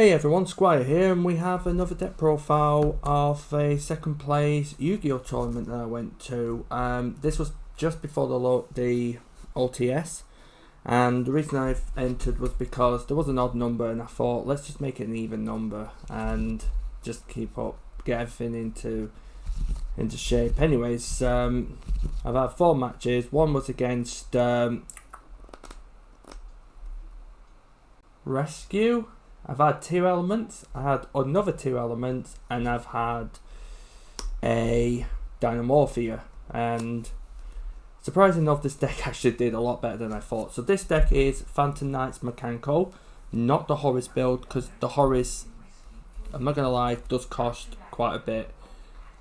Hey everyone, Squire here, and we have another deck profile of a second place Yu-Gi-Oh tournament that I went to. This was just before the OTS, and the reason I've entered was because there was an odd number, and I thought let's just make it an even number and just keep up, get everything into shape. Anyways, I've had 4 matches. One was against Rescue. I've had 2 elements, I had another 2 elements, and I've had a Dynamorphia. And surprisingly enough, this deck actually did a lot better than I thought. So this deck is Phantom Knights Mikanko, not the Horus build, because the Horus, I'm not going to lie, does cost quite a bit.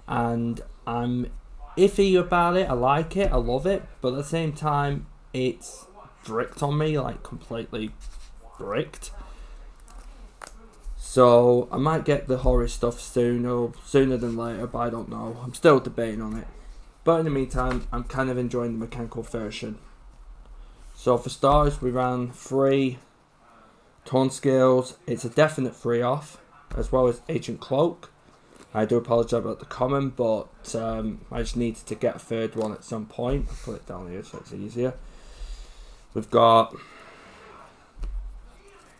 And I'm iffy about it. I like it, I love it, but at the same time, it's bricked on me, like completely bricked. So I might get the Horus stuff sooner than later, but I don't know. I'm still debating on it. But in the meantime, I'm kind of enjoying the Mikanko version. So for starters, we ran 3 Tone Scales. It's a definite 3 off, as well as Ancient Cloak. I do apologise about the common, but I just needed to get a 3rd one at some point. I'll put it down here so it's easier. We've got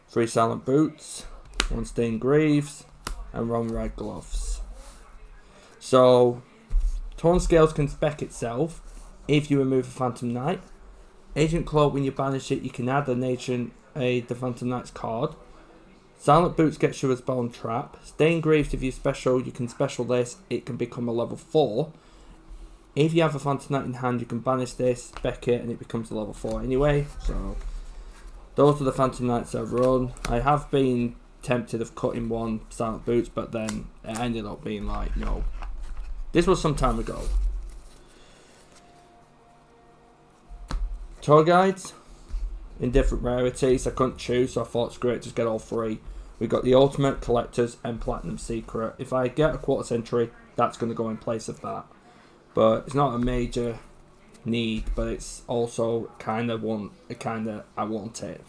3 Silent Boots, 1 Stained Greaves, and 1 Red Gloves. So, Tone Scales can spec itself if you remove a Phantom Knight. Ancient Cloak, when you banish it, you can add the Phantom Knight's card. Silent Boots gets you a Bone Trap. Stained Greaves, if you special, you can special this, it can become a level 4. If you have a Phantom Knight in hand, you can banish this, spec it, and it becomes a level 4 anyway. So, those are the Phantom Knights I've run. I have been tempted of cutting 1 Silent Boots, but then it ended up being like, no. This was some time ago. Tour Guides in different rarities. I couldn't choose, so I thought screw it, just get all 3. We got the Ultimate, Collectors, and Platinum Secret. If I get a quarter century, that's going to go in place of that. But it's not a major need, but it's also I want it.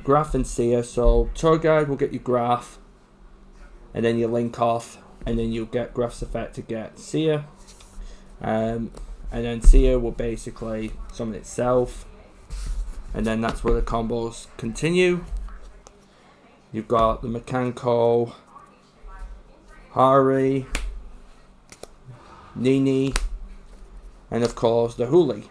Graph and Seer. So Tour Guide will get you Graph, and then you link off, and then you'll get Graph's effect to get Seer, and then Seer will basically summon itself, and then that's where the combos continue. You've got the Mikanko, Hari, Nini, and of course the Huli.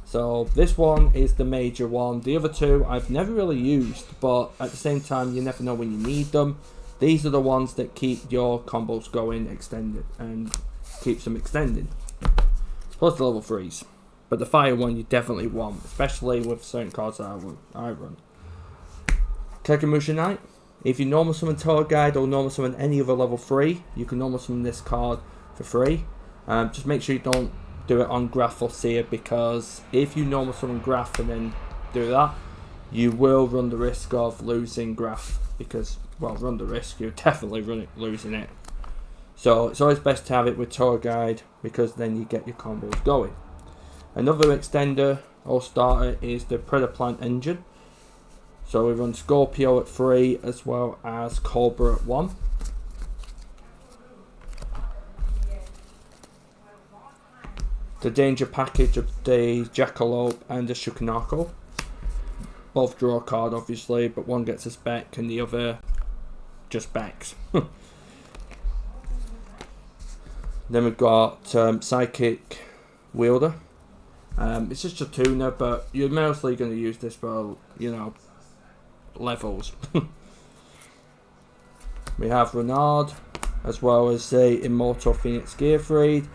So this one is the major one. The other 2 I've never really used, but at the same time you never know when you need them. These are the ones that keep your combos going, extended, and keeps them extending. Plus the level 3s. But the fire one you definitely want, especially with certain cards that I run. Kekimusha Knight. If you normal summon Tour Guide or normal summon any other level 3, you can normal summon this card for free. Just make sure you don't do it on Graph or Seer, because if you normal summon Graph and then do that, you will run the risk of losing Graph, because, well, run the risk, you're definitely losing it. So it's always best to have it with Tour Guide, because then you get your combos going. Another extender or starter is the Predaplant Engine. So we run Scorpio at 3 as well as Cobra at 1. The Danger Package of the Jackalope and the Shukanako. Both draw a card obviously, but one gets a spec and the other just specs. Then we've got Psychic Wielder. It's just a tuner, but you're mostly going to use this for, levels. We have Renard, as well as the Immortal Phoenix Gearfried.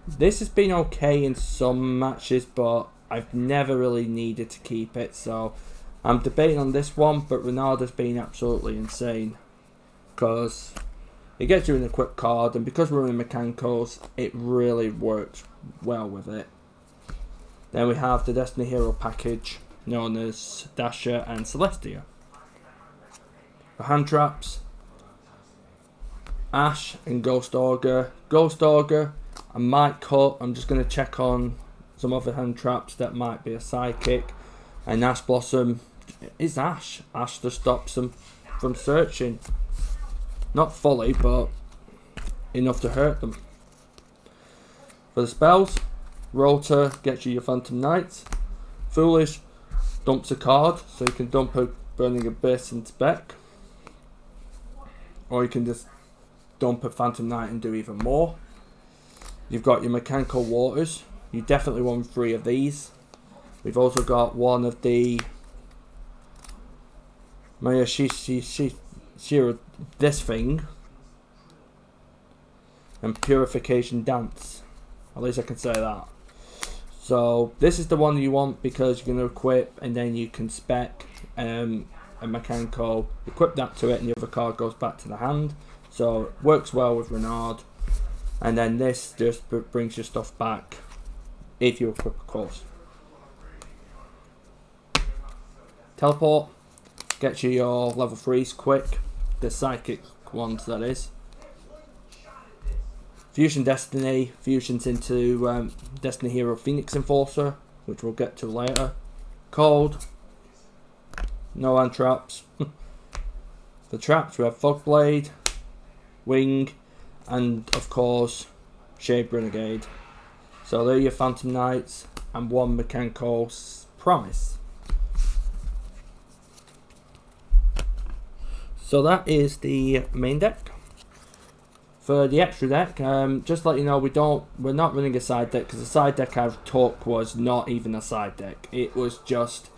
This has been okay in some matches, but I've never really needed to keep it, so I'm debating on this one, but Renard has been absolutely insane, because it gets you an equipped card, and because we're in Mikankos, it really works well with it. Then we have the Destiny Hero package, known as Dasher and Celestia. For hand traps, Ash and Ghost Augur. Ghost Augur, I might cut. I'm just going to check on some other hand traps that might be a psychic. And Ash Blossom, is Ash. Ash just stops them from searching. Not fully, but enough to hurt them. For the spells, Rotor gets you your Phantom Knights. Foolish dumps a card, so you can dump a Burning Abyss into spec. Or you can just dump a Phantom Knight and do even more. You've got your Mikanko Waters. You definitely want 3 of these. We've also got one of the Shira, this thing. And Purification Dance. At least I can say that. So this is the one you want because you're going to equip and then you can spec a Mikanko, equip that to it and the other card goes back to the hand. So it works well with Renard. And then this just brings your stuff back if you equip a course. Teleport gets you your level 3s quick. The psychic ones, that is. Fusion Destiny fusions into Destiny Hero Phoenix Enforcer, which we'll get to later. Cold. No hand traps. For traps we have Fog Blade, Wing, and of course Shade Renegade. So they're your Phantom Knights and 1 Mikanko's Promise. So that is the main deck. For the extra deck, just to let you know, we're not running a side deck because the side deck I took was not even a side deck. It was just,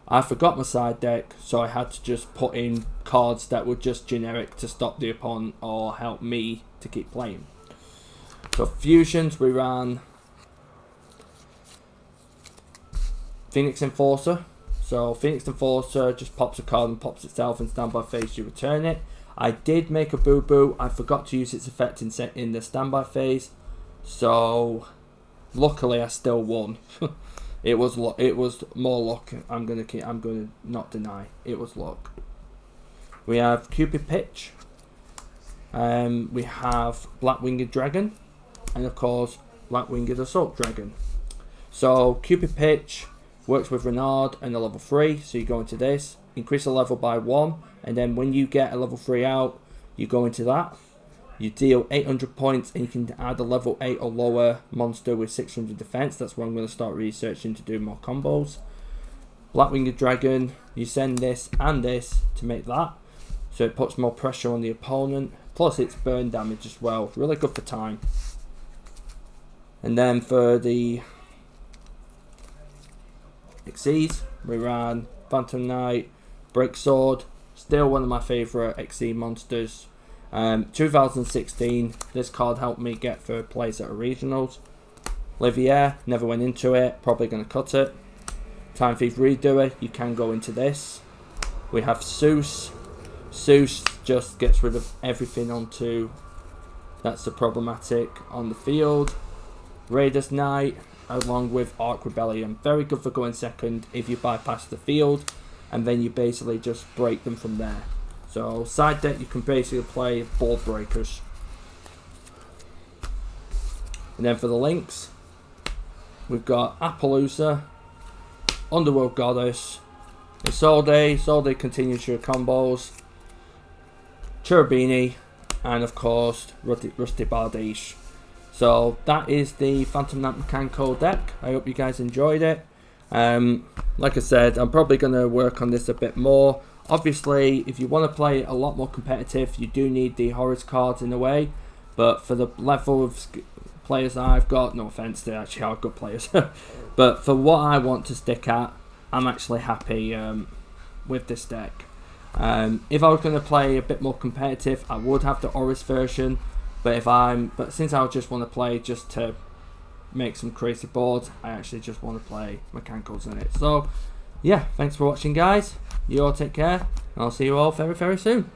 I forgot my side deck, so I had to just put in cards that were just generic to stop the opponent or help me to keep playing. So fusions, we ran Phoenix Enforcer. So Phoenix Enforcer just pops a card and pops itself in standby phase, you return it. I did make a boo-boo. I forgot to use its effect in the standby phase. So luckily I still won. It was more luck. I'm gonna not deny. It was luck. We have Cupid Pitch. We have Black Winged Dragon, and of course Black Winged Assault Dragon. So Cupid Pitch works with Renard and a level 3. So you go into this, increase the level by 1, and then when you get a level 3 out, you go into that. You deal 800 points, and you can add a level 8 or lower monster with 600 defense. That's where I'm going to start researching to do more combos. Black Winged Dragon, you send this and this to make that, so it puts more pressure on the opponent. Plus it's burn damage as well. Really good for time. And then for the Xyz, we ran Phantom Knight, Break Sword, still one of my favourite XE monsters. 2016, this card helped me get 3rd place at a regionals. Livier, never went into it, probably going to cut it. Time Thief Redoer, you can go into this. We have Seuss. Seuss just gets rid of everything onto that's the problematic on the field. Raiders Knight, along with Arc Rebellion, very good for going second if you bypass the field, and then you basically just break them from there. So side deck, you can basically play ball breakers. And then for the links, we've got Appaloosa, Underworld Goddess, Isolde. Isolde continues your combos, Cherubini, and of course Rusty Bardiche. So that is the Phantom Knight Mikanko deck. I hope you guys enjoyed it. Like I said, I'm probably going to work on this a bit more. Obviously, if you want to play a lot more competitive, you do need the Horus cards in a way. But for the level of players that I've got, no offense, they actually are good players. But for what I want to stick at, I'm actually happy with this deck. If I was going to play a bit more competitive, I would have the Horus version. But since I just want to play just to make some crazy boards, I actually just want to play Mikankos in it. So yeah, thanks for watching guys. You all take care, and I'll see you all very, very soon.